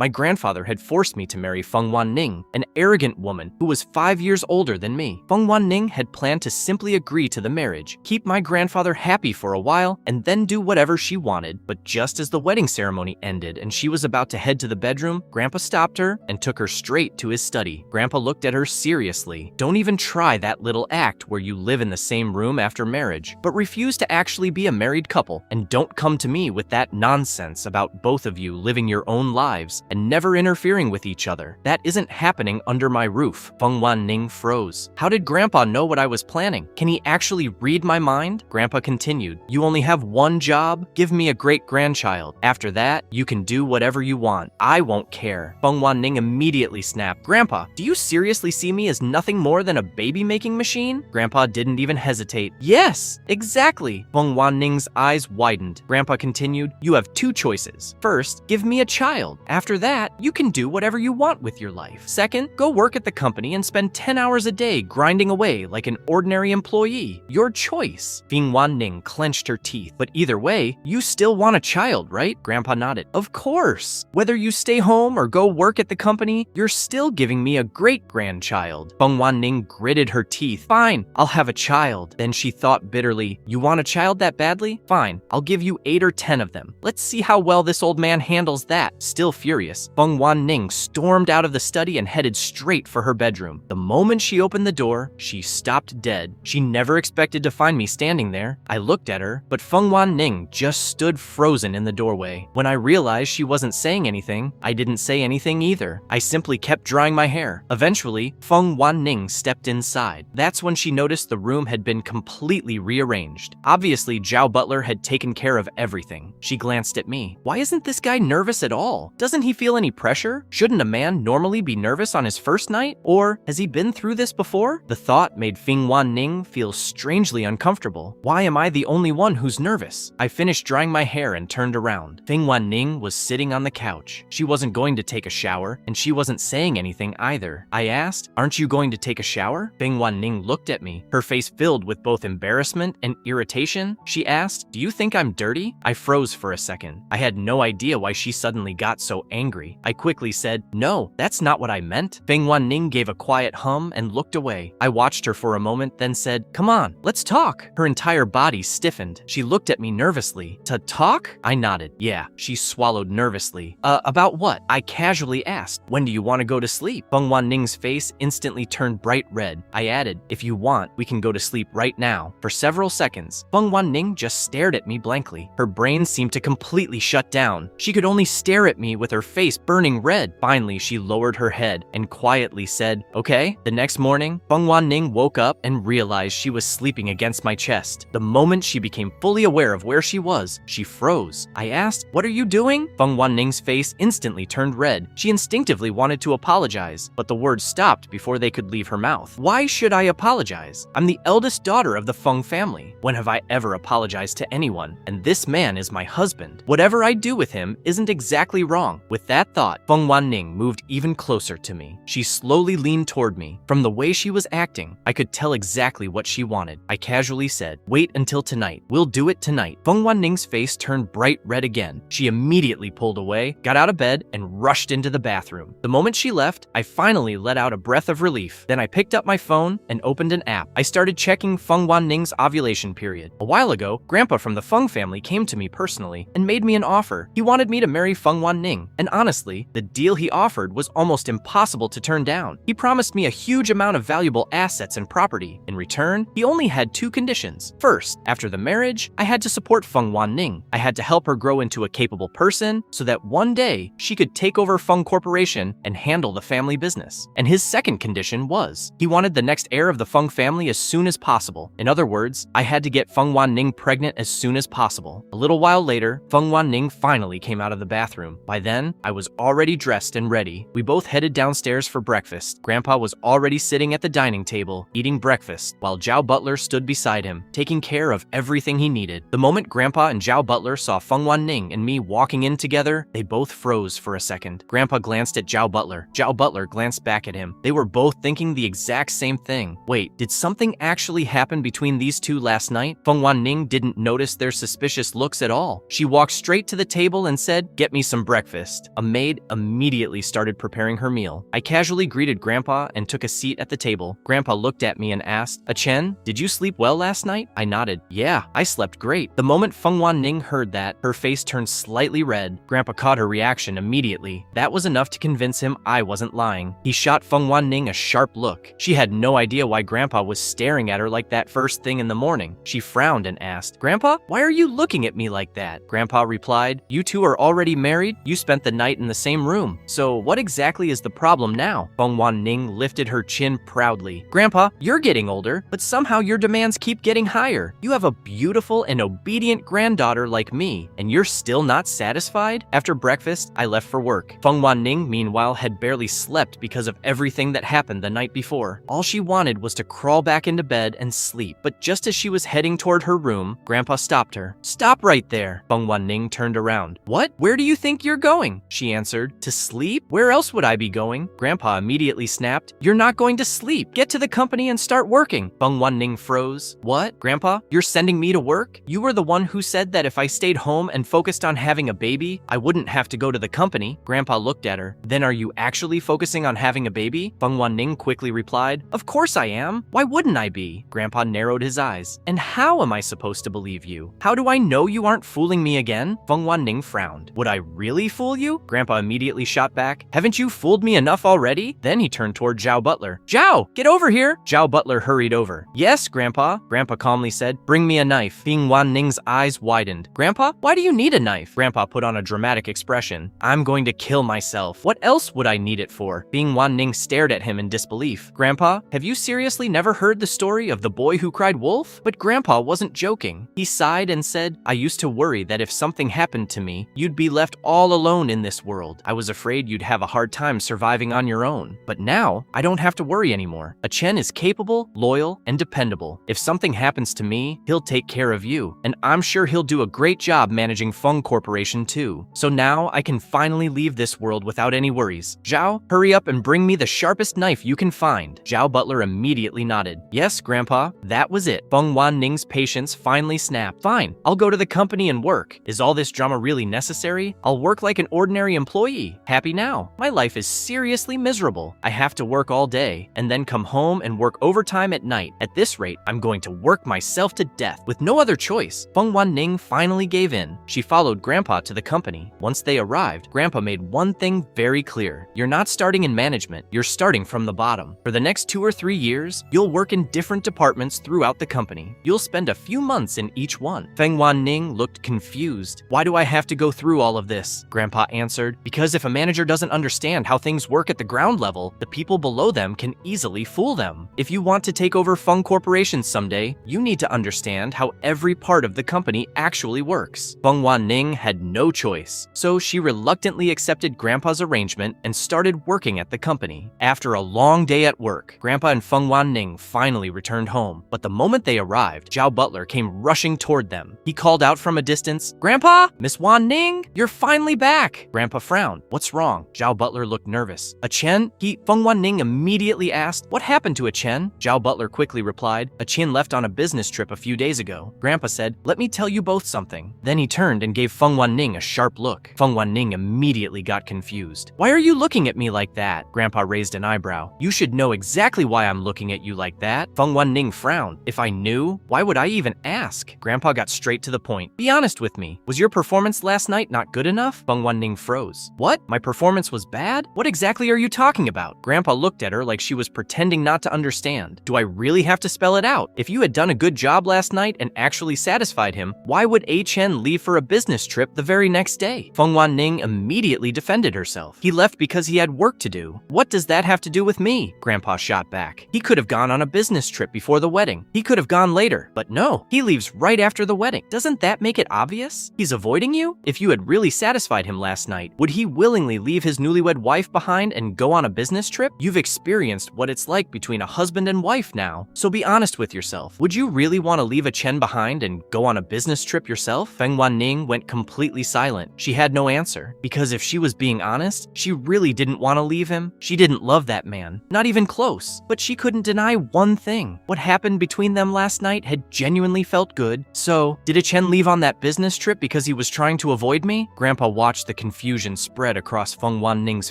My grandfather had forced me to marry Feng Wanning, an arrogant woman who was 5 years older than me. Feng Wanning had planned to simply agree to the marriage, keep my grandfather happy for a while, and then do whatever she wanted. But just as the wedding ceremony ended and she was about to head to the bedroom, Grandpa stopped her and took her straight to his study. Grandpa looked at her seriously. Don't even try that little act where you live in the same room after marriage, but refuse to actually be a married couple, and don't come to me with that nonsense about both of you living your own lives and never interfering with each other. That isn't happening under my roof. Feng Wanning froze. How did Grandpa know what I was planning? Can he actually read my mind? Grandpa continued, you only have one job? Give me a great-grandchild. After that, you can do whatever you want. I won't care. Feng Wanning immediately snapped, Grandpa, do you seriously see me as nothing more than a baby-making machine? Grandpa didn't even hesitate. Yes, exactly. Feng Wanning's eyes widened. Grandpa continued, you have two choices. First, give me a child. After that, you can do whatever you want with your life. Second, go work at the company and spend 10 hours a day grinding away like an ordinary employee. Your choice. Feng Wanning clenched her teeth. But either way, you still want a child, right? Grandpa nodded. Of course. Whether you stay home or go work at the company, you're still giving me a great-grandchild. Feng Wanning gritted her teeth. Fine, I'll have a child. Then she thought bitterly, you want a child that badly? Fine, I'll give you 8 or 10 of them. Let's see how well this old man handles that. Still furious, Feng Wanning stormed out of the study and headed straight for her bedroom. The moment she opened the door, she stopped dead. She never expected to find me standing there. I looked at her, but Feng Wanning just stood frozen in the doorway. When I realized she wasn't saying anything, I didn't say anything either. I simply kept drying my hair. Eventually, Feng Wanning stepped inside. That's when she noticed the room had been completely rearranged. Obviously, Zhao Butler had taken care of everything. She glanced at me. Why isn't this guy nervous at all? Doesn't he feel any pressure? Shouldn't a man normally be nervous on his first night? Or has he been through this before? The thought made Feng Wanning feel strangely uncomfortable. Why am I the only one who's nervous? I finished drying my hair and turned around. Feng Wanning was sitting on the couch. She wasn't going to take a shower, and she wasn't saying anything either. I asked, aren't you going to take a shower? Feng Wanning looked at me, her face filled with both embarrassment and irritation. She asked, do you think I'm dirty? I froze for a second. I had no idea why she suddenly got so angry. I quickly said, no, that's not what I meant. Feng Wanning gave a quiet hum and looked away. I watched her for a moment, then said, come on, let's talk. Her entire body stiffened. She looked at me nervously. To talk? I nodded. Yeah. She swallowed nervously. About what? I casually asked. When do you want to go to sleep? Feng Wanning's face instantly turned bright red. I added, if you want, we can go to sleep right now. For several seconds, Feng Wanning just stared at me blankly. Her brain seemed to completely shut down. She could only stare at me with her face burning red. Finally, she lowered her head and quietly said, okay. The next morning, Feng Wanning woke up and realized she was sleeping against my chest. The moment she became fully aware of where she was, she froze. I asked, what are you doing? Feng Wanning's face instantly turned red. She instinctively wanted to apologize, but the words stopped before they could leave her mouth. Why should I apologize? I'm the eldest daughter of the Feng family. When have I ever apologized to anyone? And this man is my husband. Whatever I do with him isn't exactly wrong. With that thought, Feng Wanning moved even closer to me. She slowly leaned toward me. From the way she was acting, I could tell exactly what she wanted. I casually said, wait until tonight. We'll do it tonight. Feng Wanning's face turned bright red again. She immediately pulled away, got out of bed, and rushed into the bathroom. The moment she left, I finally let out a breath of relief. Then I picked up my phone and opened an app. I started checking Feng Wanning's ovulation period. A while ago, Grandpa from the Feng family came to me personally and made me an offer. He wanted me to marry Feng Wanning, and honestly, the deal he offered was almost impossible to turn down. He promised me a huge amount of valuable assets and property. In return, he only had 2 conditions. First, after the marriage, I had to support Feng Wanning. I had to help her grow into a capable person so that one day she could take over Feng Corporation and handle the family business. And his second condition was, he wanted the next heir of the Feng family as soon as possible. In other words, I had to get Feng Wanning pregnant as soon as possible. A little while later, Feng Wanning finally came out of the bathroom. By then, I was already dressed and ready. We both headed downstairs for breakfast. Grandpa was already sitting at the dining table, eating breakfast, while Zhao Butler stood beside him, taking care of everything he needed. The moment Grandpa and Zhao Butler saw Feng Wanning and me walking in together, they both froze for a second. Grandpa glanced at Zhao Butler. Zhao Butler glanced back at him. They were both thinking the exact same thing. Wait, did something actually happen between these two last night? Feng Wanning didn't notice their suspicious looks at all. She walked straight to the table and said, get me some breakfast. A maid immediately started preparing her meal. I casually greeted Grandpa and took a seat at the table. Grandpa looked at me and asked, "Chen, did you sleep well last night?" I nodded. "Yeah, I slept great." The moment Feng Wanning heard that, her face turned slightly red. Grandpa caught her reaction immediately. That was enough to convince him I wasn't lying. He shot Feng Wanning a sharp look. She had no idea why Grandpa was staring at her like that first thing in the morning. She frowned and asked, "Grandpa, why are you looking at me like that?" Grandpa replied, "You two are already married? You spent the night in the same room. So what exactly is the problem now?" Feng Wanning lifted her chin proudly. "Grandpa, you're getting older, but somehow your demands keep getting higher. You have a beautiful and obedient granddaughter like me, and you're still not satisfied?" After breakfast, I left for work. Feng Wanning, meanwhile, had barely slept because of everything that happened the night before. All she wanted was to crawl back into bed and sleep. But just as she was heading toward her room, Grandpa stopped her. "Stop right there." Feng Wanning turned around. "What? Where do you think you're going?" She answered. "To sleep? Where else would I be going?" Grandpa immediately snapped, "You're not going to sleep. Get to the company and start working." Feng Wanning froze. "What? Grandpa, you're sending me to work? You were the one who said that if I stayed home and focused on having a baby, I wouldn't have to go to the company." Grandpa looked at her. "Then are you actually focusing on having a baby?" Feng Wanning quickly replied, "Of course I am. Why wouldn't I be?" Grandpa narrowed his eyes. "And how am I supposed to believe you? How do I know you aren't fooling me again?" Feng Wanning frowned. "Would I really fool you?" Grandpa immediately shot back. "Haven't you fooled me enough already?" Then he turned toward Zhao Butler. "Zhao, get over here!" Zhao Butler hurried over. "Yes, Grandpa," Grandpa calmly said. "Bring me a knife." Feng Wanning's eyes widened. "Grandpa, why do you need a knife?" Grandpa put on a dramatic expression. "I'm going to kill myself. What else would I need it for?" Feng Wanning stared at him in disbelief. "Grandpa, have you seriously never heard the story of the boy who cried wolf?" But Grandpa wasn't joking. He sighed and said, "I used to worry that if something happened to me, you'd be left all alone in this world. I was afraid you'd have a hard time surviving on your own. But now, I don't have to worry anymore. Chen is capable, loyal, and dependable. If something happens to me, he'll take care of you. And I'm sure he'll do a great job managing Feng Corporation too. So now I can finally leave this world without any worries. Zhao, hurry up and bring me the sharpest knife you can find." Zhao Butler immediately nodded. "Yes, Grandpa." That was it. Feng Wanning's patience finally snapped. "Fine, I'll go to the company and work. Is all this drama really necessary? I'll work like an ordinary employee. Happy now. My life is seriously miserable. I have to work all day and then come home and work overtime at night. At this rate, I'm going to work myself to death with no other choice." Feng Wanning finally gave in. She followed Grandpa to the company. Once they arrived, Grandpa made one thing very clear. "You're not starting in management. You're starting from the bottom. For the next 2 or 3 years, you'll work in different departments throughout the company. You'll spend a few months in each one." Feng Wanning looked confused. "Why do I have to go through all of this?" Grandpa answered, "Because if a manager doesn't understand how things work at the ground level, the people below them can easily fool them. If you want to take over Feng Corporation someday, you need to understand how every part of the company actually works." Feng Wanning had no choice, so she reluctantly accepted Grandpa's arrangement and started working at the company. After a long day at work, Grandpa and Feng Wanning finally returned home. But the moment they arrived, Zhao Butler came rushing toward them. He called out from a distance, "Grandpa! Miss Wanning, you're finally back!" Grandpa frowned. "What's wrong?" Zhao Butler looked nervous. "Chen?" Feng Wanning immediately asked, "What happened to Chen?" Zhao Butler quickly replied, "Chen left on a business trip a few days ago." Grandpa said, "Let me tell you both something." Then he turned and gave Feng Wanning a sharp look. Feng Wanning immediately got confused. "Why are you looking at me like that?" Grandpa raised an eyebrow. "You should know exactly why I'm looking at you like that." Feng Wanning frowned. "If I knew, why would I even ask?" Grandpa got straight to the point. "Be honest with me. Was your performance last night not good enough?" Feng Wanning froze. "What? My performance was bad? What exactly are you talking about?" Grandpa looked at her like she was pretending not to understand. "Do I really have to spell it out? If you had done a good job last night and actually satisfied him, why would Chen leave for a business trip the very next day?" Feng Wanning immediately defended herself. "He left because he had work to do." "What does that have to do with me?" Grandpa shot back. "He could have gone on a business trip before the wedding. He could have gone later. But no, he leaves right after the wedding. Doesn't that make it obvious? He's avoiding you? If you had really satisfied him last night, would he willingly leave his newlywed wife behind and go on a business trip? You've experienced what it's like between a husband and wife now, so be honest with yourself. Would you really want to leave Chen behind and go on a business trip yourself?" Feng Wanning went completely silent. She had no answer, because if she was being honest, she really didn't want to leave him. She didn't love that man, not even close. But she couldn't deny one thing. What happened between them last night had genuinely felt good. So, did Chen leave on that business trip because he was trying to avoid me? Grandpa watched the confusion confusion spread across Feng Wanning's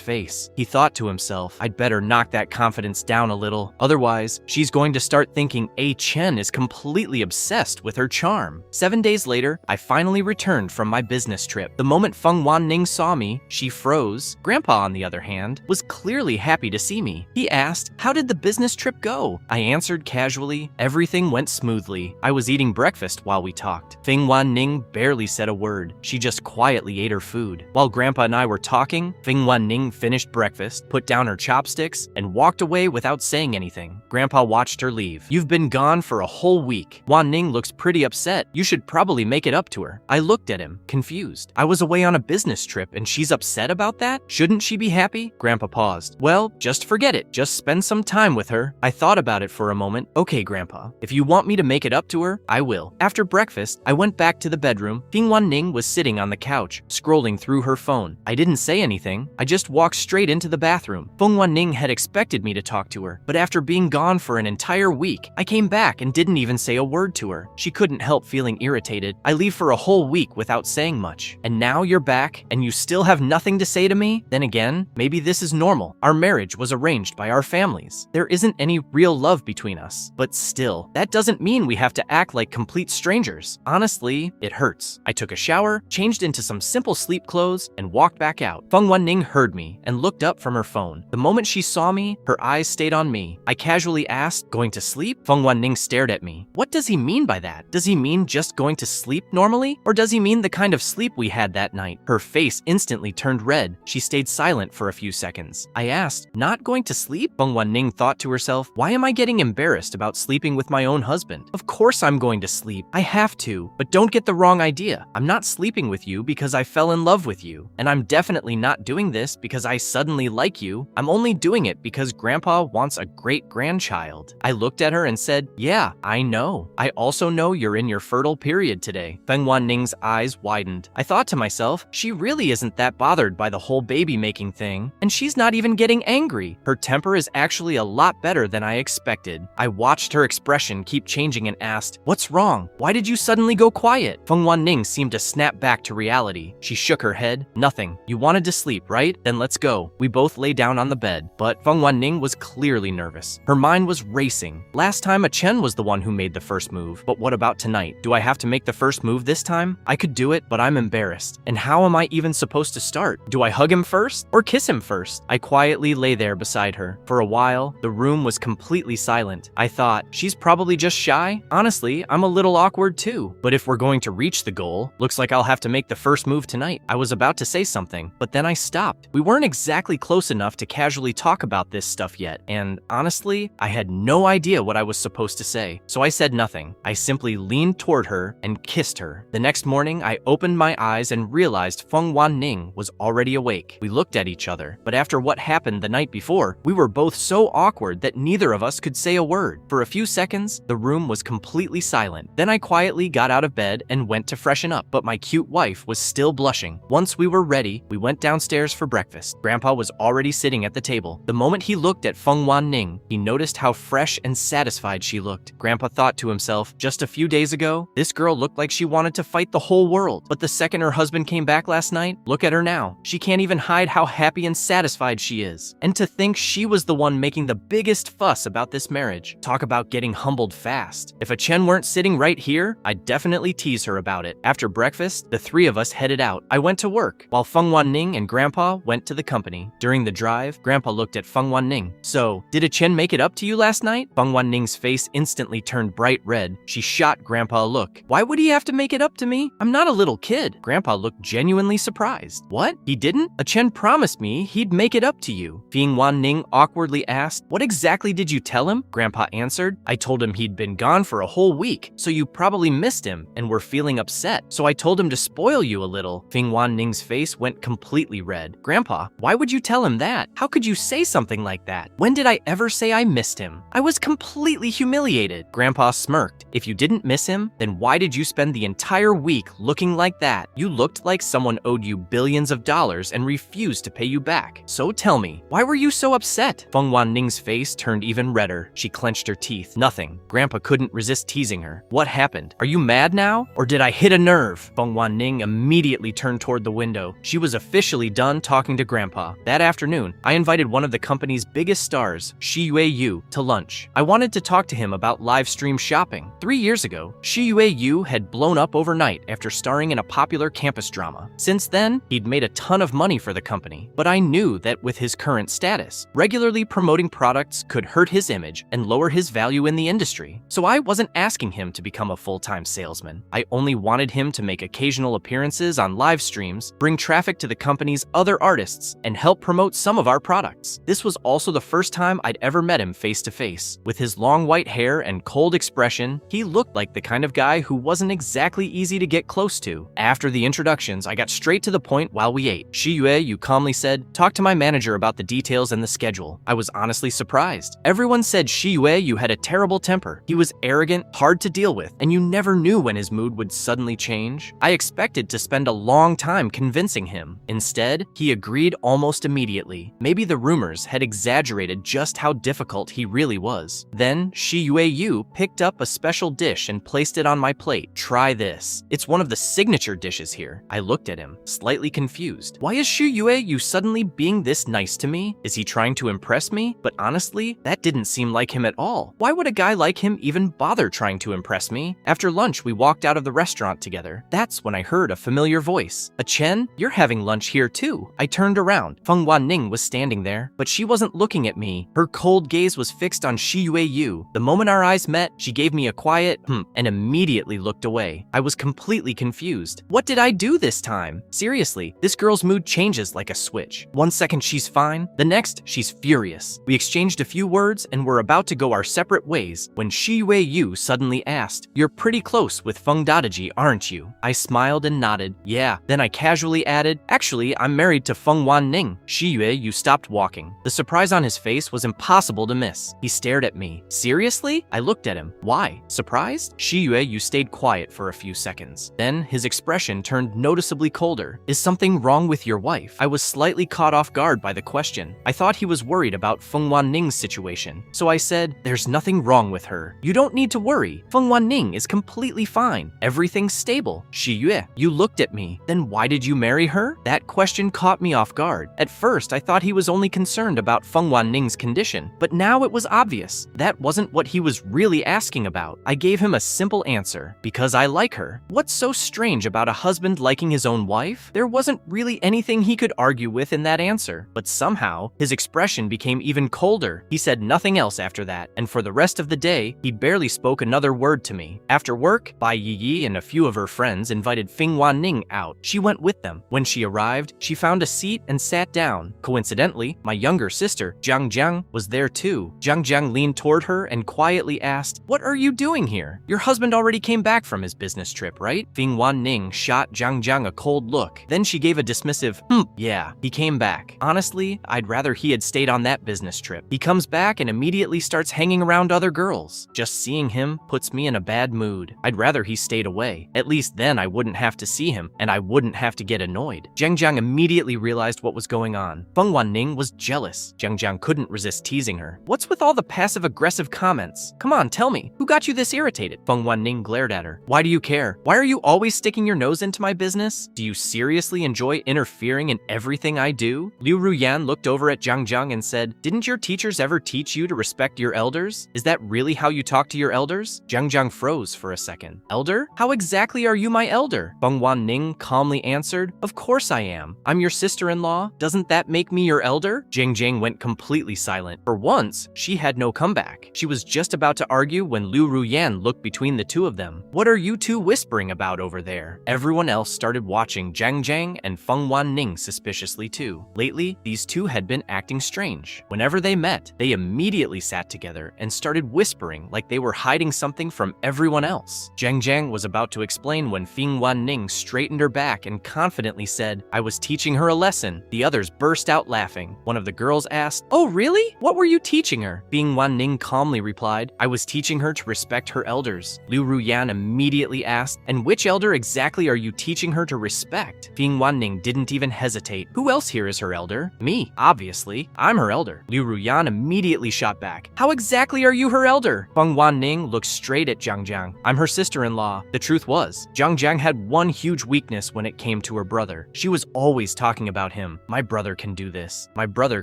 face. He thought to himself, I'd better knock that confidence down a little. Otherwise, she's going to start thinking A Chen is completely obsessed with her charm. 7 days later, I finally returned from my business trip. The moment Feng Wanning saw me, she froze. Grandpa, on the other hand, was clearly happy to see me. He asked, how did the business trip go? I answered casually, everything went smoothly. I was eating breakfast while we talked. Feng Wanning barely said a word. She just quietly ate her food. While Grandpa and I were talking, Feng Wanning finished breakfast, put down her chopsticks, and walked away without saying anything. Grandpa watched her leave. You've been gone for a whole week. Wanning looks pretty upset. You should probably make it up to her. I looked at him, confused. I was away on a business trip and she's upset about that? Shouldn't she be happy? Grandpa paused. Well, just forget it. Just spend some time with her. I thought about it for a moment. Okay, Grandpa, if you want me to make it up to her, I will. After breakfast, I went back to the bedroom. Feng Wanning was sitting on the couch, scrolling through her phone. I didn't say anything. I just walked straight into the bathroom. Feng Wanning had expected me to talk to her, but after being gone for an entire week, I came back and didn't even say a word to her. She couldn't help feeling irritated. I leave for a whole week without saying much. And now you're back, and you still have nothing to say to me? Then again, maybe this is normal. Our marriage was arranged by our families. There isn't any real love between us. But still, that doesn't mean we have to act like complete strangers. Honestly, it hurts. I took a shower, changed into some simple sleep clothes, and walked back out. Feng Wanning heard me and looked up from her phone. The moment she saw me, her eyes stayed on me. I casually asked, going to sleep? Feng Wanning stared at me. What does he mean by that? Does he mean just going to sleep normally? Or does he mean the kind of sleep we had that night? Her face instantly turned red. She stayed silent for a few seconds. I asked, not going to sleep? Feng Wanning thought to herself, why am I getting embarrassed about sleeping with my own husband? Of course I'm going to sleep. I have to. But don't get the wrong idea. I'm not sleeping with you because I fell in love with you. And I'm definitely not doing this because I suddenly like you. I'm only doing it because Grandpa wants a great-grandchild. I looked at her and said, yeah, I know. I also know you're in your fertile period today. Feng Wanning's eyes widened. I thought to myself, she really isn't that bothered by the whole baby-making thing, and she's not even getting angry. Her temper is actually a lot better than I expected. I watched her expression keep changing and asked, what's wrong? Why did you suddenly go quiet? Feng Wanning seemed to snap back to reality. She shook her head. Nothing. You wanted to sleep, right? Then let's go. We both lay down on the bed, but Feng Wanning was clearly nervous. Her mind was racing. Last time, Chen was the one who made the first move, but what about tonight? Do I have to make the first move this time? I could do it, but I'm embarrassed. And how am I even supposed to start? Do I hug him first or kiss him first? I quietly lay there beside her. For a while, the room was completely silent. I thought, she's probably just shy. Honestly, I'm a little awkward too. But if we're going to reach the goal, looks like I'll have to make the first move tonight. I was about to say something, but then I stopped. We weren't exactly close enough to casually talk about this stuff yet, and honestly, I had no idea what I was supposed to say. So I said nothing. I simply leaned toward her and kissed her. The next morning, I opened my eyes and realized Feng Wanning was already awake. We looked at each other, but after what happened the night before, we were both so awkward that neither of us could say a word. For a few seconds, the room was completely silent. Then I quietly got out of bed and went to freshen up, but my cute wife was still blushing. Once we were ready, we went downstairs for breakfast. Grandpa was already sitting at the table. The moment he looked at Feng Wanning, he noticed how fresh and satisfied she looked. Grandpa thought to himself, just a few days ago, this girl looked like she wanted to fight the whole world. But the second her husband came back last night, look at her now. She can't even hide how happy and satisfied she is. And to think she was the one making the biggest fuss about this marriage. Talk about getting humbled fast. If Chen weren't sitting right here, I'd definitely tease her about it. After breakfast, the three of us headed out. I went to work, while Feng Wanning and Grandpa went to the company. During the drive, Grandpa looked at Feng Wanning. So, did Chen make it up to you last night? Feng Wanning's face instantly turned bright red. She shot Grandpa a look. Why would he have to make it up to me? I'm not a little kid. Grandpa looked genuinely surprised. What? He didn't? Chen promised me he'd make it up to you. Feng Wanning awkwardly asked, what exactly did you tell him? Grandpa answered, I told him he'd been gone for a whole week, so you probably missed him and were feeling upset. So I told him to spoil you a little. Feng Wanning's face went completely red. Grandpa, why would you tell him that? How could you say something like that? When did I ever say I missed him? I was completely humiliated. Grandpa smirked. If you didn't miss him, then why did you spend the entire week looking like that? You looked like someone owed you billions of dollars and refused to pay you back. So tell me, why were you so upset? Feng Wanning's face turned even redder. She clenched her teeth. Nothing. Grandpa couldn't resist teasing her. What happened? Are you mad now? Or did I hit a nerve? Feng Wanning immediately turned toward the window. window, she was officially done talking to Grandpa. That afternoon, I invited one of the company's biggest stars, Shi Yue, to lunch. I wanted to talk to him about live stream shopping. 3 years ago, Shi Yue had blown up overnight after starring in a popular campus drama. Since then, he'd made a ton of money for the company, but I knew that with his current status, regularly promoting products could hurt his image and lower his value in the industry. So I wasn't asking him to become a full-time salesman. I only wanted him to make occasional appearances on live streams, bring traffic to the company's other artists, and help promote some of our products. This was also the first time I'd ever met him face to face. With his long white hair and cold expression, he looked like the kind of guy who wasn't exactly easy to get close to. After the introductions, I got straight to the point while we ate. Shi Yue calmly said, "Talk to my manager about the details and the schedule." I was honestly surprised. Everyone said Shi Yue had a terrible temper. He was arrogant, hard to deal with, and you never knew when his mood would suddenly change. I expected to spend a long time convincing him. Instead, he agreed almost immediately. Maybe the rumors had exaggerated just how difficult he really was. Then, Shi Yue picked up a special dish and placed it on my plate. "Try this. It's one of the signature dishes here." I looked at him, slightly confused. Why is Shi Yue suddenly being this nice to me? Is he trying to impress me? But honestly, that didn't seem like him at all. Why would a guy like him even bother trying to impress me? After lunch, we walked out of the restaurant together. That's when I heard a familiar voice. "Chen, you're having lunch here too." I turned around. Feng Wanning was standing there, but she wasn't looking at me. Her cold gaze was fixed on Shi Yue. The moment our eyes met, she gave me a quiet and immediately looked away. I was completely confused. What did I do this time? Seriously, this girl's mood changes like a switch. One second she's fine, the next she's furious. We exchanged a few words and were about to go our separate ways when Shi Yue suddenly asked, "You're pretty close with Feng Dadaji, aren't you?" I smiled and nodded. "Yeah." Then I casually added, "Actually, I'm married to Feng Wanning." Shi Yue stopped walking. The surprise on his face was impossible to miss. He stared at me. "Seriously?" I looked at him. "Why? Surprised?" Shi Yue stayed quiet for a few seconds. Then his expression turned noticeably colder. "Is something wrong with your wife?" I was slightly caught off guard by the question. I thought he was worried about Feng Wanning's situation. So I said, "There's nothing wrong with her. You don't need to worry. Feng Wanning is completely fine. Everything's stable." Shi Yue, you looked at me. "Then why did you marry her?" That question caught me off guard. At first, I thought he was only concerned about Feng Wanning's condition, but now it was obvious. That wasn't what he was really asking about. I gave him a simple answer. "Because I like her." What's so strange about a husband liking his own wife? There wasn't really anything he could argue with in that answer, but somehow, his expression became even colder. He said nothing else after that, and for the rest of the day, he barely spoke another word to me. After work, Bai Yi and a few of her friends invited Feng Wanning out. She went with them. When she arrived, she found a seat and sat down. Coincidentally, my younger sister, Jiang, was there too. Jiang leaned toward her and quietly asked, "What are you doing here? Your husband already came back from his business trip, right?" Feng Wanning shot Jiang a cold look. Then she gave a dismissive, "Yeah, he came back. Honestly, I'd rather he had stayed on that business trip. He comes back and immediately starts hanging around other girls. Just seeing him puts me in a bad mood. I'd rather he stayed away. At least then I wouldn't have to see him, and I wouldn't have to get annoyed." Jiang immediately realized what was going on. Feng Wanning was jealous. Jiang couldn't resist teasing her. "What's with all the passive-aggressive comments? Come on, tell me. Who got you this irritated?" Feng Wanning glared at her. "Why do you care? Why are you always sticking your nose into my business? Do you seriously enjoy interfering in everything I do?" Liu Ruyan looked over at Jiang and said, "Didn't your teachers ever teach you to respect your elders? Is that really how you talk to your elders?" Jiang froze for a second. "Elder? How exactly are you my elder?" Feng Wanning calmly answered, "Of course I am. I'm your sister-in-law. Doesn't that make me your elder?" Jiang went completely silent. For once, she had no comeback. She was just about to argue when Liu Ruyan looked between the two of them. "What are you two whispering about over there?" Everyone else started watching Jiang and Feng Wanning suspiciously too. Lately, these two had been acting strange. Whenever they met, they immediately sat together and started whispering like they were hiding something from everyone else. Jiang was about to explain when Feng Wanning straightened her back and confidently said, "I was teaching her a lesson." The others burst out laughing. One of the girls asked, "Oh really? What were you teaching her?" Feng Wanning calmly replied, "I was teaching her to respect her elders." Liu Ruyan immediately asked, "And which elder exactly are you teaching her to respect?" Feng Wanning didn't even hesitate. "Who else here is her elder?" "Me, obviously. I'm her elder." Liu Ruyan immediately shot back. "How exactly are you her elder?" Feng Wanning looked straight at Jiang. "I'm her sister-in-law." The truth was, Jiang had one huge weakness when it came to her brother. She was always talking about him. My brother can do this. My brother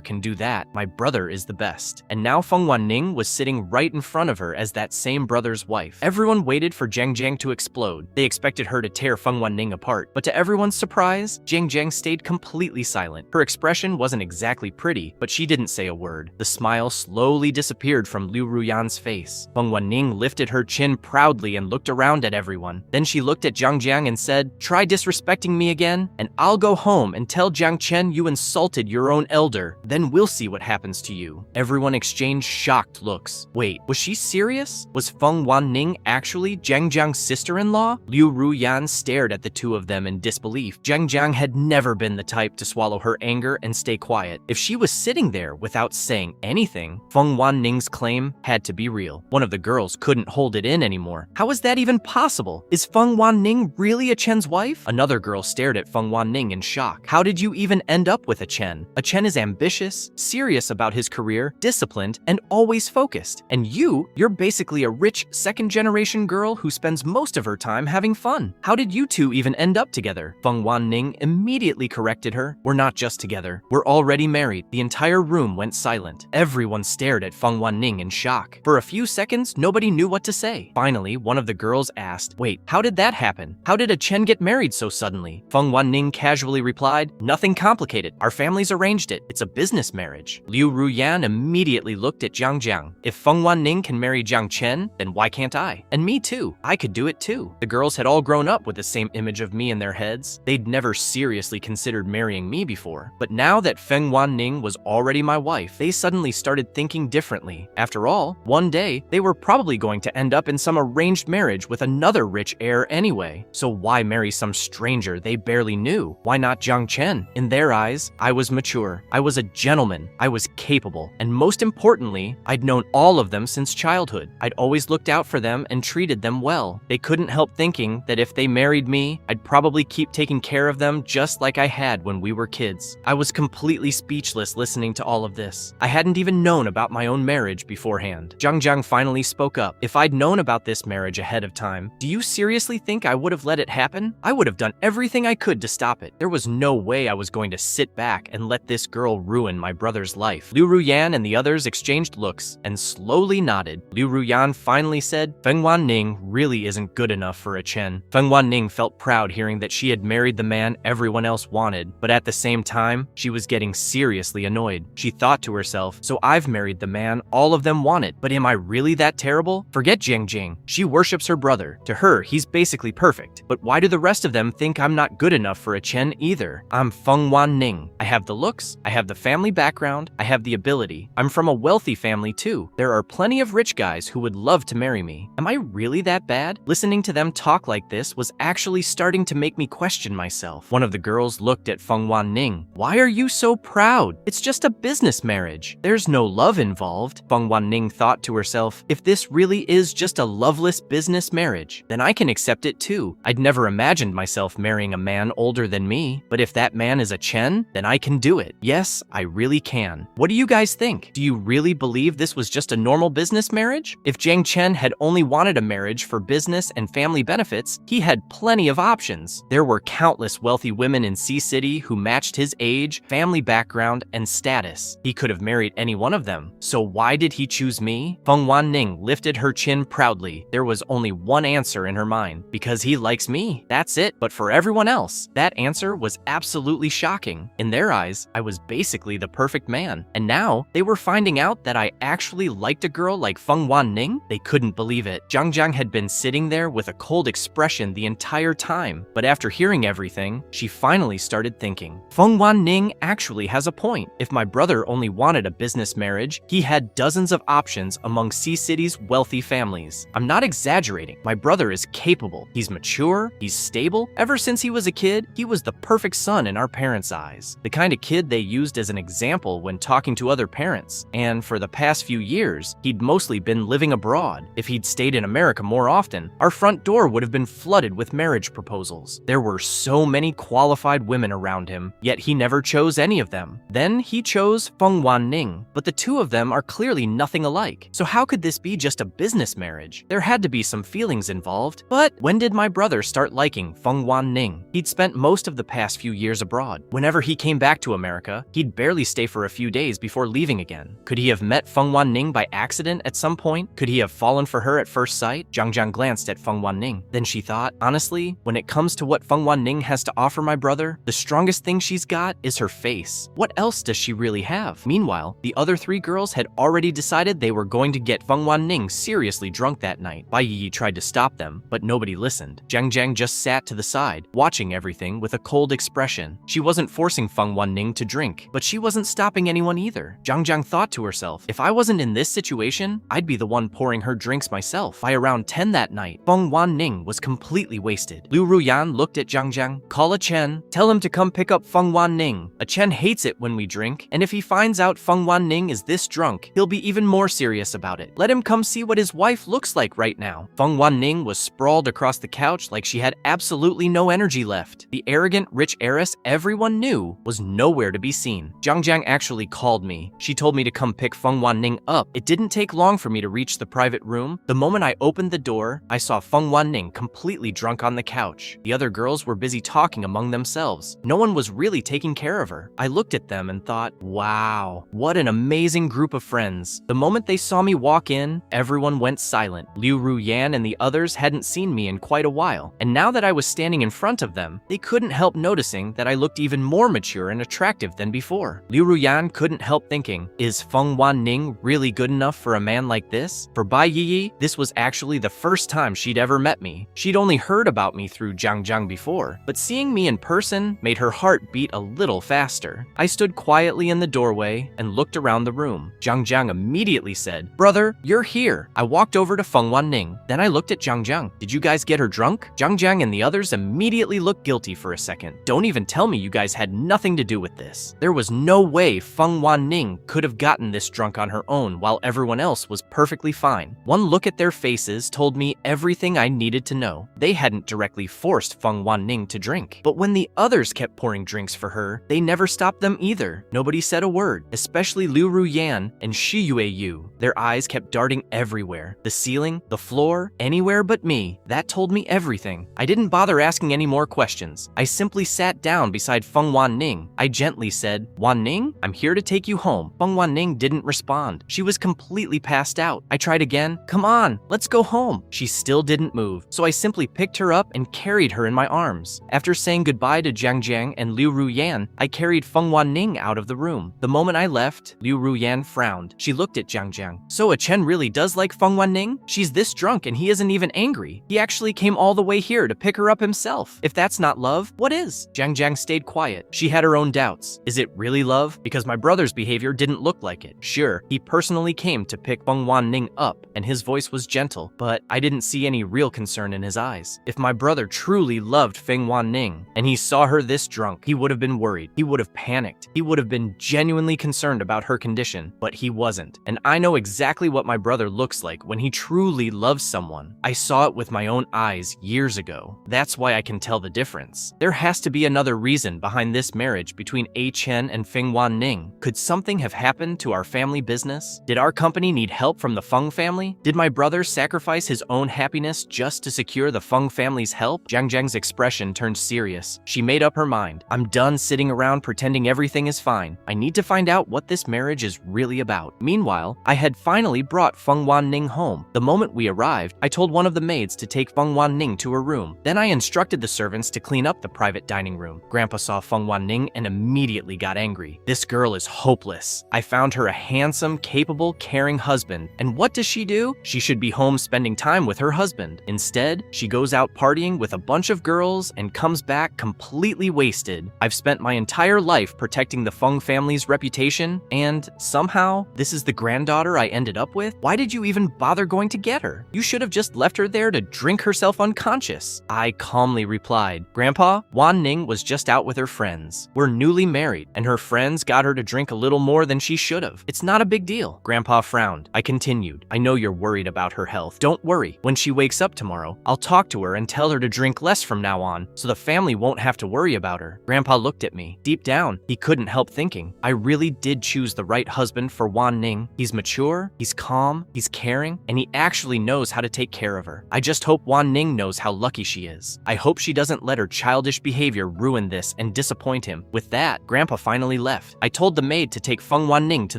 can do that. My brother is the best. And now Feng Wanning was sitting right in front of her as that same brother's wife. Everyone waited for Jiang Jiang to explode. They expected her to tear Feng Wanning apart, but to everyone's surprise, Jiang Jiang stayed completely silent. Her expression wasn't exactly pretty, but she didn't say a word. The smile slowly disappeared from Liu Ruyan's face. Feng Wanning lifted her chin proudly and looked around at everyone. Then she looked at Jiang Jiang and said, "Try disrespecting me again, and I'll go home and tell Jiang Chen you insulted your own elder. Then we'll see what happens to you." Everyone exchanged shocked looks. Wait, was she serious? Was Feng Wanning actually Jiang Jiang's sister-in-law? Liu Ruyan stared at the two of them in disbelief. Jiang Jiang had never been the type to swallow her anger and stay quiet. If she was sitting there without saying anything, Feng Wanning's claim had to be real. One of the girls couldn't hold it in anymore. How is that even possible? Is Feng Wanning really a Chen's wife? Another girl stared at Feng Wanning in shock. How did you even end up with a Chen? A Chen is ambitious, serious about his career, disciplined, and always focused. And you're basically a rich second-generation girl who spends most of her time having fun. How did you two even end up together? Feng Wanning immediately corrected her. We're not just together. We're already married. The entire room went silent. Everyone stared at Feng Wanning in shock. For a few seconds, nobody knew what to say. Finally, one of the girls asked, "Wait, how did that happen? How did a Chen get married so suddenly?" Feng Wanning casually replied, "Nothing complicated. Our families arranged it. It's a business marriage." Liu Ruyan immediately looked at Jiang Jiang. If Feng Wanning can marry Jiang Chen, then why can't I? And me too. I could do it too. The girls had all grown up with the same image of me in their heads. They'd never seriously considered marrying me before. But now that Feng Wanning was already my wife, they suddenly started thinking differently. After all, one day, they were probably going to end up in some arranged marriage with another rich heir anyway. So why marry some stranger they barely knew? Why not Jiang Chen? In their eyes, I was mature. I was a gentleman. I was capable. And most importantly, I'd known all of them since childhood. I'd always looked out for them and treated them well. They couldn't help thinking that if they married me, I'd probably keep taking care of them just like I had when we were kids. I was completely speechless listening to all of this. I hadn't even known about my own marriage beforehand. Jiang Jiang finally spoke up. If I'd known about this marriage ahead of time, do you seriously think I would have let it happen? I would have done everything I could to stop it. There was no way I was going to sit back and let this girl ruin my brother's life. Liu Ruyan and the others exchanged looks and slowly nodded. Liu Ruyan finally said, "Feng Wanning really isn't good enough for a Chen." Feng Wanning felt proud hearing that she had married the man everyone else wanted, but at the same time, she was getting seriously annoyed. She thought to herself, so I've married the man all of them wanted, but am I really that terrible? Forget Jiang Jing. She worships her brother. To her, he's basically perfect. But why do the rest of them think I'm not good enough for a Chen either? I'm Feng Wanning. I have the looks, I have the family background, I have the ability. I'm from a wealthy family too. There are plenty of rich guys who would love to marry me. Am I really that bad? Listening to them talk like this was actually starting to make me question myself. One of the girls looked at Feng Wanning. Why are you so proud? It's just a business marriage. There's no love involved. Feng Wanning thought to herself, if this really is just a loveless business marriage, then I can accept it too. I'd never imagined myself marrying a man older than me, but if that man is a Chen, then I can do it. Yes, I really can. What do you guys think? Do you really believe this was just a normal business marriage? If Jiang Chen had only wanted a marriage for business and family benefits, he had plenty of options. There were countless wealthy women in Sea City who matched his age, family background, and status. He could have married any one of them. So why did he choose me? Feng Wanning lifted her chin proudly. There was only one answer in her mind. Because he likes me. That's it. But for everyone else, that answer was absolutely shocking. In their eyes, I was basically the perfect man. And now, they were finding out that I actually liked a girl like Feng Wanning? They couldn't believe it. Jiang Jiang had been sitting there with a cold expression the entire time. But after hearing everything, she finally started thinking. Feng Wanning actually has a point. If my brother only wanted a business marriage, he had dozens of options among Sea City's wealthy families. I'm not exaggerating. My brother is capable. He's mature. He's stable. Ever since he was a kid, he was the perfect son in our parents' eyes. The kind of kid they used as an example when talking to other parents. And for the past few years, he'd mostly been living abroad. If he'd stayed in America more often, our front door would have been flooded with marriage proposals. There were so many qualified women around him, yet he never chose any of them. Then he chose Feng Wanning, but the two of them are clearly nothing alike. So how could this be just a business marriage? There had to be some feelings involved. But when did my brother start liking Feng Wanning? He'd spent most of the past few years abroad. Whenever he came back to America, he'd barely stay for a few days before leaving again. Could he have met Feng Wanning by accident at some point? Could he have fallen for her at first sight? Zhang Jiang glanced at Feng Wanning. Then she thought, honestly, when it comes to what Feng Wanning has to offer my brother, the strongest thing she's got is her face. What else does she really have? Meanwhile, the other three girls had already decided they were going to get Feng Wanning seriously drunk that night. Bai Yi tried to stop them, but nobody listened. Zhang Jiang just sat to the side, watching everything with a cold expression. She wasn't forcing Feng Wanning to drink, but she wasn't stopping anyone either. Zhang Jiang thought to herself, if I wasn't in this situation, I'd be the one pouring her drinks myself. By around 10 that night, Feng Wanning was completely wasted. Liu Ruyan looked at Zhang Jiang. Call a Chen. Tell him to come pick up Feng Wanning. A Chen hates it when we drink, and if he finds out Feng Wanning is this drunk, he'll be even more serious about it. Let him come see what his wife looks like right now. Feng Wanning was sprawled across the couch like she had absolutely no energy left. The arrogant, rich heiress everyone knew was nowhere to be seen. Zhang Jiang actually called me. She told me to come pick Feng Wanning up. It didn't take long for me to reach the private room. The moment I opened the door, I saw Feng Wanning completely drunk on the couch. The other girls were busy talking among themselves. No one was really taking care of her. I looked at them and thought, wow, what an amazing group of friends. The moment they saw me walk in, everyone went silent. Liu Ruyan and the others hadn't seen me in quite a while, and now that I was standing in front of them, they couldn't help noticing that I looked even more mature and attractive than before. Liu Ruyan couldn't help thinking, is Feng Wanning really good enough for a man like this? For Bai Yi, this was actually the first time she'd ever met me. She'd only heard about me through Zhang Jiang before, but seeing me in person made her heart beat a little faster. I stood quietly in the doorway and looked around the room. Zhang Jiang immediately said, "Brother, you're here." I walked over to Feng Wanning. Then I looked at Zhang Jiang. Did you guys get her drunk? Zhang Jiang and the others immediately looked guilty for a second. Don't even tell me you guys had nothing to do with this. There was no way Feng Wanning could have gotten this drunk on her own while everyone else was perfectly fine. One look at their faces told me everything I needed to know. They hadn't directly forced Feng Wanning to drink. But when the others kept pouring drinks for her, they never stopped them either. Nobody said a word, especially Liu Ruyan and Shi Yueyu. Their eyes kept darting everywhere. The ceiling, the floor, anywhere but me. That told me everything. I didn't bother asking any more questions. I simply sat down beside Feng Wanning. I gently said, "Wanning, I'm here to take you home." Feng Wanning didn't respond. She was completely passed out. I tried again. "Come on, let's go home." She still didn't move, so I simply picked her up and carried her in my arms. After saying goodbye to Zhang Jiang and Liu Ruyan, I carried Feng Wanning out of the room. The moment I left, Liu Ruyan frowned. She looked at Zhang Jiang. "So a Chen really does like Feng Wanning? She's this drunk and he isn't even angry. He actually came all the way here to pick her up himself. If that's not love, what is?" Zhang Jiang stayed quiet. She had her own doubts. Is it really love? Because my brother's behavior didn't look like it. Sure, he personally came to pick Feng Wanning up, and his voice was gentle, but I didn't see any real concern in his eyes. If my brother truly loved Feng Wanning, and he saw her this drunk, he would have been worried. He would have panicked. He would have been genuinely concerned about her condition, but he wasn't. And I know exactly what my brother looks like when he truly loves someone. I saw it with my own eyes years ago. That's why I can tell the difference. There has to be another reason behind this marriage between A Chen and Feng Wanning. Could something have happened to our family business? Did our company need help from the Feng family? Did my brother sacrifice his own happiness just to secure the Feng family's help? Zhang Jiang's expression turned serious. She made up her mind. I'm done sitting around pretending everything is fine. I need to find out what this marriage is really about. Meanwhile, I had finally brought Feng Wanning home. The moment we arrived, I told one of the maids to take Feng Wanning to her room. Then I instructed the servants to clean up the private dining room. Grandpa saw Feng Wanning and immediately got angry. This girl is hopeless. I found her a handsome, capable, caring husband. And what does she do? She should be home spending time with her husband. Instead, she goes out partying with a bunch of girls and comes back completely wasted. I've spent my entire life protecting the Feng family's reputation, and somehow, this is the granddaughter I ended up with? Why did you even bother going to get her? You should have just left her there to drink herself unconscious. I calmly replied, "Grandpa, Wanning was just out with her friends. We're newly married, and her friends got her to drink a little more than she should have. It's not a big deal." Grandpa frowned. I continued, "I know you're worried about her health. Don't worry. When she wakes up tomorrow, I'll talk to her and tell her to drink less from now on, so the family won't have to worry about her." Grandpa looked at me. Deep down, he couldn't help thinking, I really did choose the right husband for Wanning. He's mature, he's calm, he's caring, and he actually knows how to take care of her. I just hope Wanning knows how lucky she is. I hope she doesn't let her childish behavior ruin this and disappoint him. With that, Grandpa finally left. I told the maid to take Feng Wanning to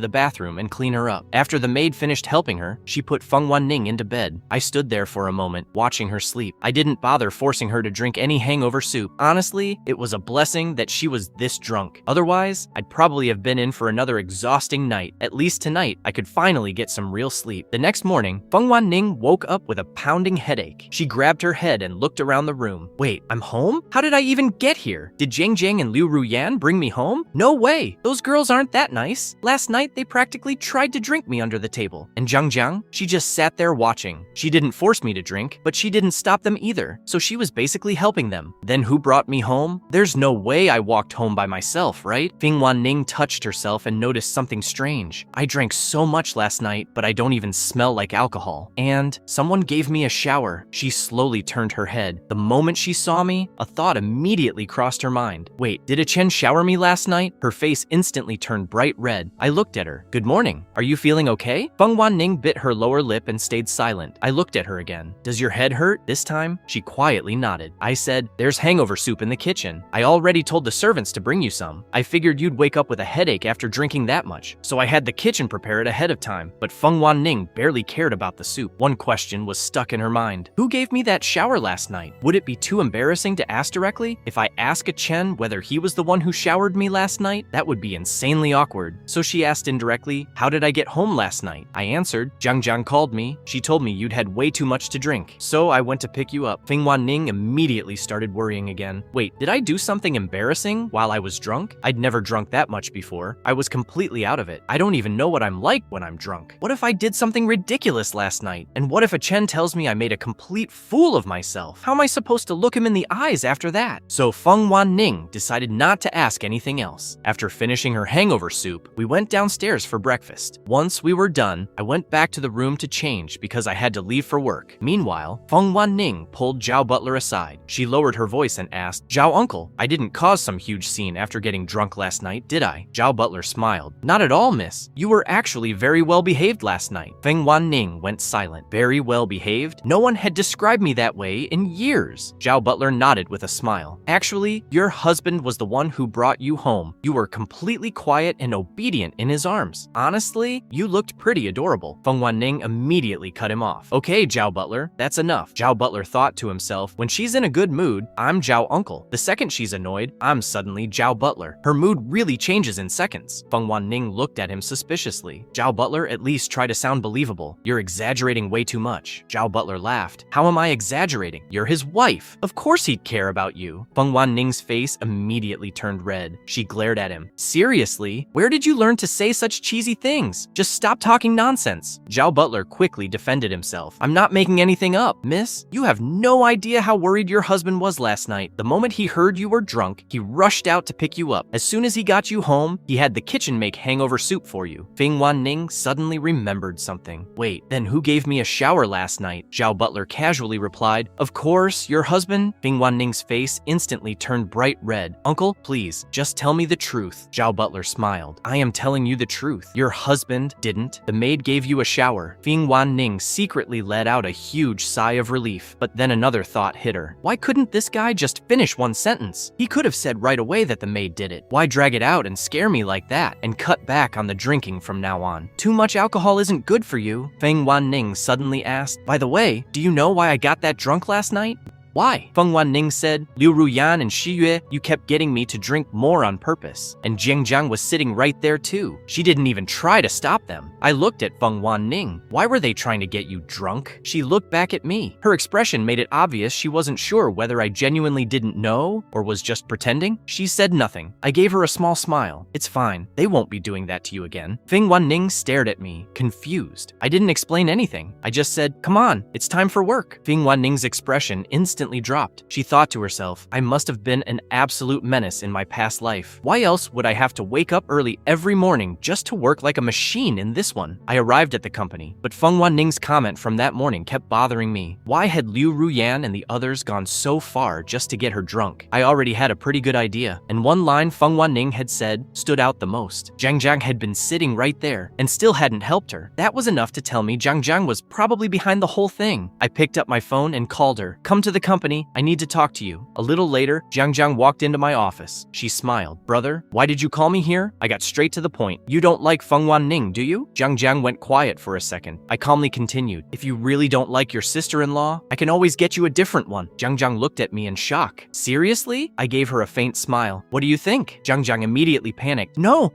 the bathroom and clean her up. After the maid finished helping her, she put Feng Wanning into bed. I stood there for a moment, watching her sleep. I didn't bother forcing her to drink any hangover soup. Honestly, it was a blessing that she was this drunk. Otherwise, I'd probably have been in for another exhausting night. At least tonight, I could finally get some real sleep. The next morning, Feng Wanning woke up with a pounding headache. She grabbed her head and looked around the room. Wait, I'm home? How did I even get here? Did Jiang Jiang and Liu Ruyan bring me home? No way! Those girls aren't that nice. Last night, they practically tried to drink me under the table. And Jiang Jiang? She just sat there watching. She didn't force me to drink, but she didn't stop them either, so she was basically helping them. Then who brought me home? There's no way I walked home by myself, right? Feng Wanning touched herself and noticed something strange. I drank so much last night, but I don't even smell like alcohol. And someone gave me a shower. She slowly turned her head. The moment she saw me, a thought immediately crossed her mind. Wait, did a Chen shower me last night? Her face instantly turned bright red. I looked at her. Good morning. Are you feeling okay? Feng Wanning bit her lower lip and stayed silent. I looked at her again. Does your head hurt? This time, she quietly nodded. I said, there's hangover soup in the kitchen. I already told the servants to bring you some. I figured you'd wake up with a headache after drinking that much, so I had the kitchen prepare it ahead of time. But Feng Wanning barely cared about the soup. One question was stuck in her mind. Who gave me that shower last night? Would it be too embarrassing to ask directly? If I ask a Chen whether he was the one who showered me last night, that would be insanely awkward. So she asked indirectly, how did I get home last night? I answered, Jiang Jiang called me. She told me you'd had way too much to drink. So I went to pick you up. Feng Wanning immediately started worrying again. Wait, did I do something embarrassing while I was drunk? I'd never drunk that much before. I was completely out of it. I don't even know what I'm like when I'm drunk. What if I did something ridiculous last night? And what if a Chen tells me I made a complete fool of myself? How am I supposed to look him in the eyes after that? So Feng Wanning decided not to ask anything else. After finishing her hangover soup, we went downstairs for breakfast. Once we were done, I went back to the room to change because I had to leave for work. Meanwhile, Feng Wanning pulled Zhao Butler aside. She lowered her voice and asked, Zhao uncle, I didn't cause some huge scene after getting drunk last night, did I? Zhao Butler smiled. Not at all, miss. You were actually very well behaved last night. Feng Wanning went silent. Very well behaved? No one had described me that way in years. Zhao Butler nodded with a smile. Actually, your husband was the one who brought you home. You were completely quiet and obedient in his arms. Honestly, you looked pretty adorable. Feng Wanning immediately cut him off. Okay, Zhao Butler, that's enough. Zhao Butler thought to himself, when she's in a good mood, I'm Zhao uncle. The second she's annoyed, I'm suddenly Zhao Butler. Her mood really changes in seconds. Feng Wanning looked at him suspiciously. Zhao Butler, at least try to sound believable. You're exaggerating way too much. Zhao Butler laughed. How am I exaggerating? You're his wife. Of course he'd care about you. Feng Wanning's face immediately turned red. She glared at him. Seriously? Where did you learn to say such cheesy things? Just stop talking nonsense. Zhao Butler quickly defended himself. I'm not making anything up, miss. You have no idea how worried your husband was last night. The moment he heard you were drunk, he rushed out to pick you up. As soon as he got you home, he had the kitchen make hangover soup for you. Feng Wanning suddenly remembered something. Wait, then who gave me a shower last night? Zhao Butler casually replied, of course, your husband. Feng Wanning's face instantly turned bright red. Uncle, please, just tell me the truth. Zhao Butler smiled. I am telling you the truth. Your husband didn't. The maid gave you a shower. Feng Wanning secretly let out a huge sigh of relief, but then another thought hit her. Why couldn't this guy just finish one sentence? He could have said right away that the maid did it. Why drag it out and scare me like that and cut back on the drinking from now on? Too much alcohol isn't good for you. Feng Wanning suddenly asked, by the way, do you know why I got that drunk last night? Why? Feng Wanning said, Liu Ruyan and Shi Yue, you kept getting me to drink more on purpose. And Jiang Jiang was sitting right there too. She didn't even try to stop them. I looked at Feng Wanning. Why were they trying to get you drunk? She looked back at me. Her expression made it obvious she wasn't sure whether I genuinely didn't know or was just pretending. She said nothing. I gave her a small smile. It's fine. They won't be doing that to you again. Feng Wanning stared at me, confused. I didn't explain anything. I just said, come on, it's time for work. Feng Wanning's expression instantly dropped. She thought to herself, I must have been an absolute menace in my past life. Why else would I have to wake up early every morning just to work like a machine in this one? I arrived at the company, but Feng Wanning's comment from that morning kept bothering me. Why had Liu Ruyan and the others gone so far just to get her drunk? I already had a pretty good idea, and one line Feng Wanning had said stood out the most. Jiang Jiang had been sitting right there and still hadn't helped her. That was enough to tell me Jiang Jiang was probably behind the whole thing. I picked up my phone and called her. Come to the company. I need to talk to you. A little later, Jiang Jiang walked into my office. She smiled. Brother, why did you call me here? I got straight to the point. You don't like Feng Wanning, do you? Jiang Jiang went quiet for a second. I calmly continued. If you really don't like your sister-in-law, I can always get you a different one. Jiang Jiang looked at me in shock. Seriously? I gave her a faint smile. What do you think? Jiang Jiang immediately panicked. No,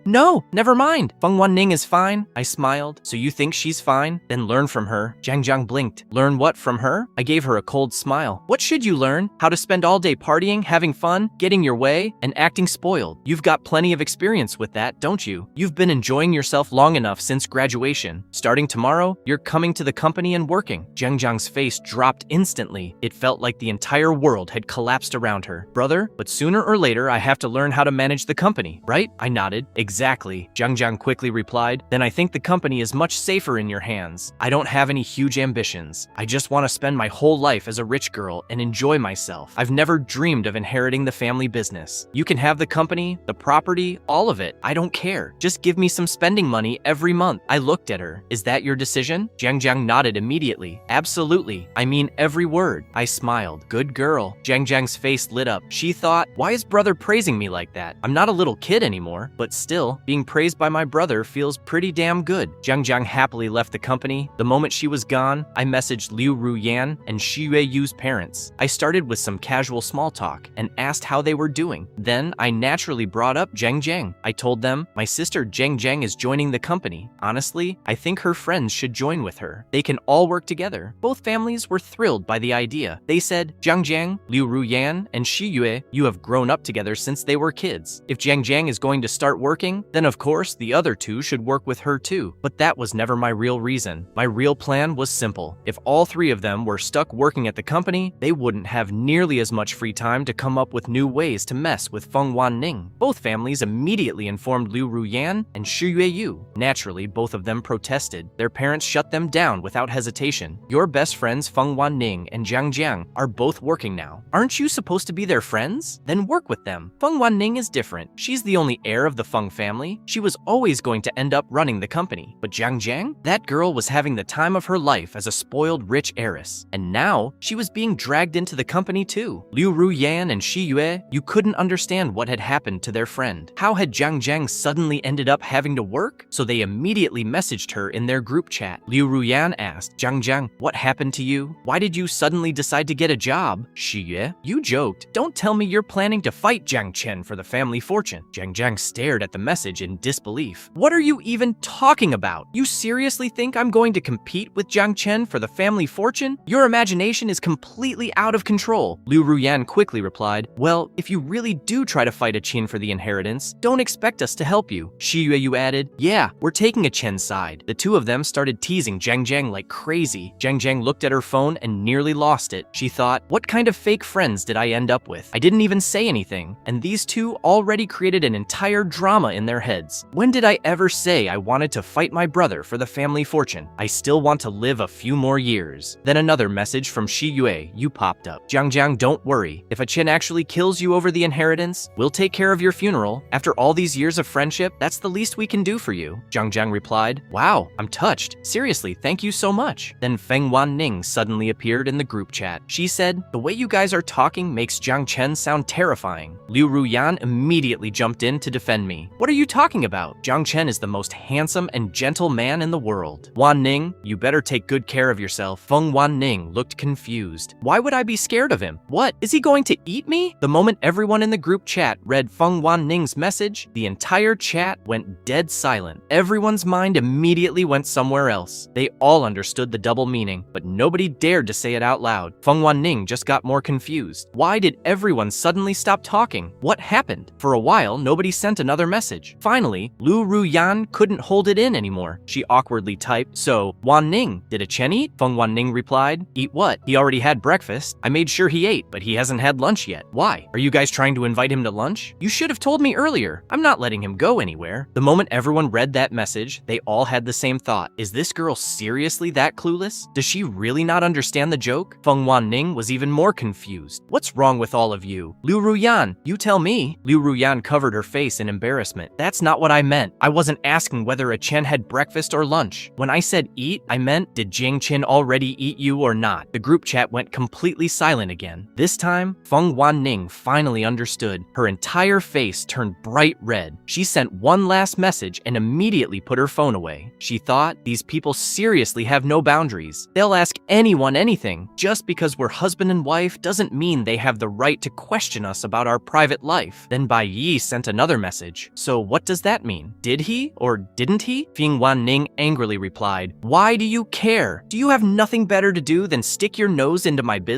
never mind. Feng Wanning is fine. I smiled. So you think she's fine? Then learn from her. Jiang Jiang blinked. Learn what from her? I gave her a cold smile. What should you learn? How to spend all day partying, having fun, getting your way, and acting spoiled. You've got plenty of experience with that, don't you? You've been enjoying yourself long enough since graduation. Starting tomorrow, you're coming to the company and working. Jiang Jiang's face dropped instantly. It felt like the entire world had collapsed around her. Brother, but sooner or later I have to learn how to manage the company, right? I nodded. Exactly. Jiang Jiang quickly replied. Then I think the company is much safer in your hands. I don't have any huge ambitions. I just want to spend my whole life as a rich girl and enjoy myself. I've never dreamed of inheriting the family business. You can have the company, the property, all of it. I don't care. Just give me some spending money every month. I looked at her. Is that your decision? Jiang Jiang nodded immediately. Absolutely. I mean every word. I smiled. Good girl. Jiang Jiang's face lit up. She thought, why is brother praising me like that? I'm not a little kid anymore, but still, being praised by my brother feels pretty damn good. Jiang Jiang happily left the company. The moment she was gone, I messaged Liu Ruyan and Shi Yue's parents. I started with some casual small talk and asked how they were doing. Then I naturally brought up Jiang Jiang. I told them, my sister Jiang Jiang is joining the company. Honestly, I think her friends should join with her. They can all work together. Both families were thrilled by the idea. They said, Jiang Jiang, Liu Ruyan, and Shi Yue, you have grown up together since they were kids. If Jiang Jiang is going to start working, then of course the other two should work with her too. But that was never my real reason. My real plan was simple. If all three of them were stuck working at the company, they wouldn't have nearly as much free time to come up with new ways to mess with Feng Wanning. Both families immediately informed Liu Ruyan and Shi Yue. Naturally, both of them protested. Their parents shut them down without hesitation. Your best friends Feng Wanning and Jiang Jiang are both working now. Aren't you supposed to be their friends? Then work with them. Feng Wanning is different. She's the only heir of the Feng family. She was always going to end up running the company. But Jiang Jiang? That girl was having the time of her life as a spoiled rich heiress. And now, she was being dragged into the company too. Liu Ruyan and Shi Yue, you couldn't understand what had happened to their friend. How had Jiang Jiang suddenly ended up having to work? So they immediately messaged her in their group chat. Liu Ruyan asked, Jiang Jiang, what happened to you? Why did you suddenly decide to get a job? Shi Yue, you joked. Don't tell me you're planning to fight Jiang Chen for the family fortune. Jiang Jiang stared at the message in disbelief. What are you even talking about? You seriously think I'm going to compete with Jiang Chen for the family fortune? Your imagination is completely out of control. Liu Ruyan quickly replied, well, if you really do try to fight a Qin for the inheritance, don't expect us to help you. Shi Yue added, yeah, we're taking a Chen side. The two of them started teasing Jiang Jiang like crazy. Jiang Jiang looked at her phone and nearly lost it. She thought, what kind of fake friends did I end up with? I didn't even say anything, and these two already created an entire drama in their heads. When did I ever say I wanted to fight my brother for the family fortune? I still want to live a few more years. Then another message from Shi Yue popped up. Jiang Jiang, don't worry. If a Qin actually kills you over the inheritance, we'll take care of your funeral. After all these years of friendship, that's the least we can do for you. Jiang Jiang replied, wow, I'm touched. Seriously, thank you so much. Then Feng Wanning suddenly appeared in the group chat. She said, the way you guys are talking makes Jiang Chen sound terrifying. Liu Ruyan immediately jumped in to defend me. What are you talking about? Jiang Chen is the most handsome and gentle man in the world. Wanning, you better take good care of yourself. Feng Wanning looked confused. Why would I be scared of him? What? Is he going to eat me? The moment everyone in the group chat read Feng Wanning's message, the entire chat went dead silent. Everyone's mind immediately went somewhere else. They all understood the double meaning, but nobody dared to say it out loud. Feng Wanning just got more confused. Why did everyone suddenly stop talking? What happened? For a while, nobody sent another message. Finally, Liu Ruyan couldn't hold it in anymore. She awkwardly typed, so, Wanning, did a Chen eat? Feng Wanning replied, eat what? He already had breakfast. I made sure he ate, but he hasn't had lunch yet. Why? Are you guys trying to invite him to lunch? You should have told me earlier. I'm not letting him go anywhere. The moment everyone read that message, they all had the same thought. Is this girl seriously that clueless? Does she really not understand the joke? Feng Wanning was even more confused. What's wrong with all of you? Liu Ruyan, you tell me. Liu Ruyan covered her face in embarrassment. That's not what I meant. I wasn't asking whether a Chen had breakfast or lunch. When I said eat, I meant, did Jiang Chen already eat you or not? The group chat went completely completely silent again. This time, Feng Wanning finally understood. Her entire face turned bright red. She sent one last message and immediately put her phone away. She thought, these people seriously have no boundaries. They'll ask anyone anything. Just because we're husband and wife doesn't mean they have the right to question us about our private life. Then Bai Yi sent another message. So what does that mean? Did he or didn't he? Feng Wanning angrily replied, "Why do you care? Do you have nothing better to do than stick your nose into my business?"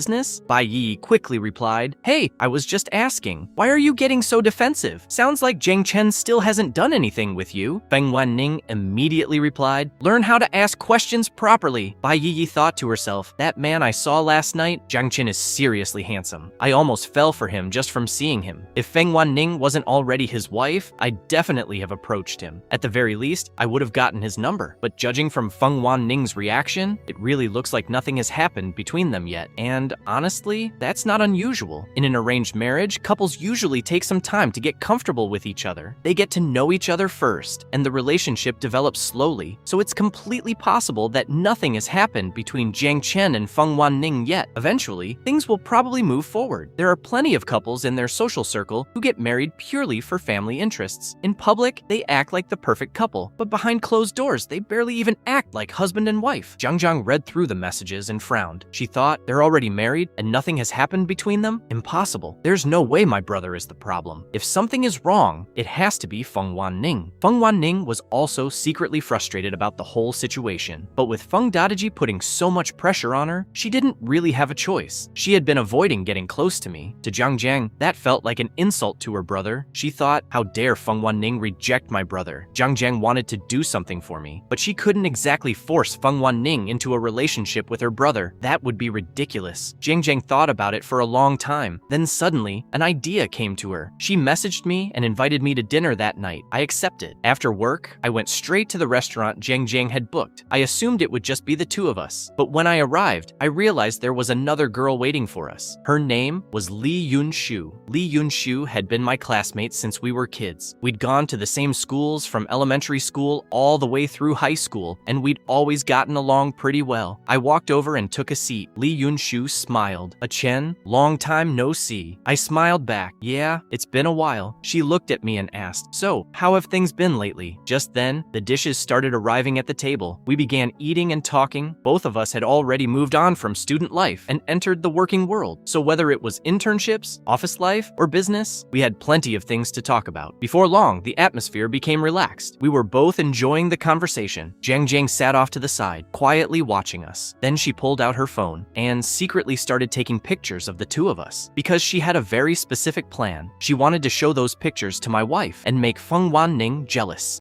Bai Yi quickly replied, "Hey, I was just asking. Why are you getting so defensive? Sounds like Jiang Chen still hasn't done anything with you." Feng Wanning immediately replied, "Learn how to ask questions properly." Bai Yi thought to herself, that man I saw last night, Jiang Chen is seriously handsome. I almost fell for him just from seeing him. If Feng Wanning wasn't already his wife, I'd definitely have approached him. At the very least, I would have gotten his number. But judging from Feng Wanning's reaction, it really looks like nothing has happened between them yet. And honestly, that's not unusual. In an arranged marriage, couples usually take some time to get comfortable with each other. They get to know each other first, and the relationship develops slowly. So it's completely possible that nothing has happened between Jiang Chen and Feng Wanning yet. Eventually, things will probably move forward. There are plenty of couples in their social circle who get married purely for family interests. In public, they act like the perfect couple, but behind closed doors, they barely even act like husband and wife. Jiang Jiang read through the messages and frowned. She thought, they're already married and nothing has happened between them? Impossible. There's no way my brother is the problem. If something is wrong, it has to be Feng Wanning. Feng Wanning was also secretly frustrated about the whole situation, but with Feng Dadaji putting so much pressure on her, she didn't really have a choice. She had been avoiding getting close to me. To Jiang Jiang, that felt like an insult to her brother. She thought, how dare Feng Wanning reject my brother? Jiang Jiang wanted to do something for me, but she couldn't exactly force Feng Wanning into a relationship with her brother. That would be ridiculous. Jiang Jiang thought about it for a long time. Then suddenly, an idea came to her. She messaged me and invited me to dinner that night. I accepted. After work, I went straight to the restaurant Jiang Jiang had booked. I assumed it would just be the two of us, but when I arrived, I realized there was another girl waiting for us. Her name was Li Yunshu. Li Yunshu had been my classmate since we were kids. We'd gone to the same schools from elementary school all the way through high school, and we'd always gotten along pretty well. I walked over and took a seat. Li Yunshu smiled. "A Chen, long time no see." I smiled back. "Yeah, it's been a while." She looked at me and asked, "So, how have things been lately?" Just then, the dishes started arriving at the table. We began eating and talking. Both of us had already moved on from student life and entered the working world. So whether it was internships, office life, or business, we had plenty of things to talk about. Before long, the atmosphere became relaxed. We were both enjoying the conversation. Jiang Jiang sat off to the side, quietly watching us. Then she pulled out her phone and secretly started taking pictures of the two of us. Because she had a very specific plan. She wanted to show those pictures to my wife and make Feng Wanning jealous.